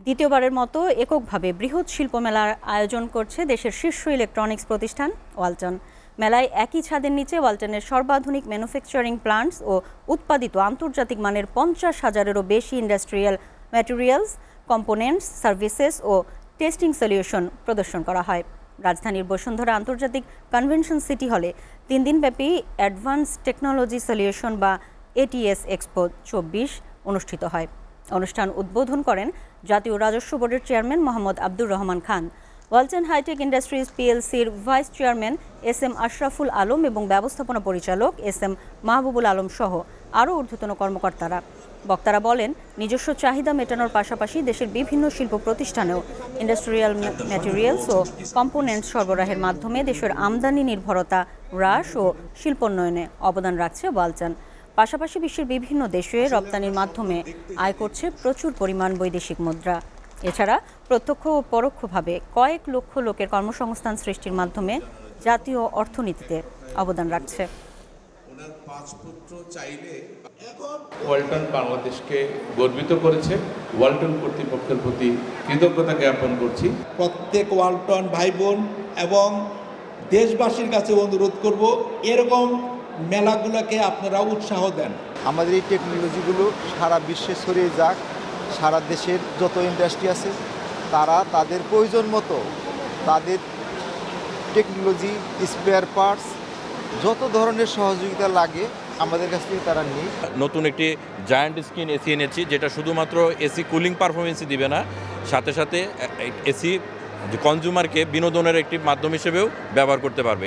দ্বিতীয়বারের মতো এককভাবে বৃহৎ শিল্পমেলার আয়োজন করছে দেশের শীর্ষ ইলেকট্রনিক্স প্রতিষ্ঠান ওয়ালটন। মেলায় একই ছাদের নিচে ওয়ালটনের সর্বাধুনিক ম্যানুফ্যাকচারিং প্লান্টস ও উৎপাদিত আন্তর্জাতিক মানের 50,000-এরও বেশি ইন্ডাস্ট্রিয়াল ম্যাটেরিয়ালস, কম্পোনেন্টস, সার্ভিসেস ও টেস্টিং সলিউশন প্রদর্শন করা হয়। রাজধানীর বসুন্ধরা আন্তর্জাতিক কনভেনশন সিটি হলে 3 দিনব্যাপী অ্যাডভান্স টেকনোলজি সলিউশন বা ATS এক্সপো 24 অনুষ্ঠিত হয়। অনুষ্ঠান উদ্বোধন করেন জাতীয় রাজস্ব বোর্ডের chairman Mohammad Abdur Rahman Khan. Walton hi-tech industries PLCর vice chairman SM Ashraful Alam এবং ব্যবস্থাপনা পরিচালক SM মাহবুবুল আলম সহ আরও ঊর্ধ্বতন কর্মকর্তারা। বক্তারা বলেন, নিজস্ব চাহিদা মেটানোর পাশাপাশি দেশের বিভিন্ন শিল্প প্রতিষ্ঠানেও ইন্ডাস্ট্রিয়াল ম্যাটেরিয়ালস ও কম্পোনেন্টস সরবরাহের মাধ্যমে দেশের আমদানি নির্ভরতা হ্রাস ও শিল্পোন্নয়নে অবদান রাখছে ওয়ালটন। পাশাপাশি বিশ্বের বিভিন্ন দেশে রপ্তানির মাধ্যমে আয় করছে প্রচুর পরিমাণ বৈদেশিক মুদ্রা। এছাড়া প্রত্যক্ষ ও পরোক্ষভাবে কয়েক লক্ষ লোকের কর্মসংস্থান সৃষ্টির মাধ্যমে জাতীয় অর্থনীতিতে অবদান রাখছে। ওয়ালটন বাংলাদেশকে গর্বিত করেছে। ওয়ালটন কর্তৃপক্ষের প্রতি কৃতজ্ঞতা জ্ঞাপন করছি। প্রত্যেক ওয়ালটন ভাই বোন এবং দেশবাসীর কাছে অনুরোধ করব, এরকম মেলাগুলোকে আপনারা উৎসাহ দেন। আমাদের এই টেকনোলজিগুলো সারা বিশ্বে ছড়িয়ে যাক। সারা দেশের যত ইন্ডাস্ট্রি আছে তারা তাদের প্রয়োজন মতো তাদের টেকনোলজি, স্পেয়ার পার্টস, যত ধরনের সহযোগিতা লাগে আমাদের কাছ থেকে তারা নিয়ে। নতুন একটি জায়ান্ট স্ক্রিন এসি এনেছি, যেটা শুধুমাত্র এসি কুলিং পারফরমেন্সই দিবে না, সাথে সাথে এসি কনজিউমারকে বিনোদনের একটি মাধ্যম হিসেবেও ব্যবহার করতে পারবে।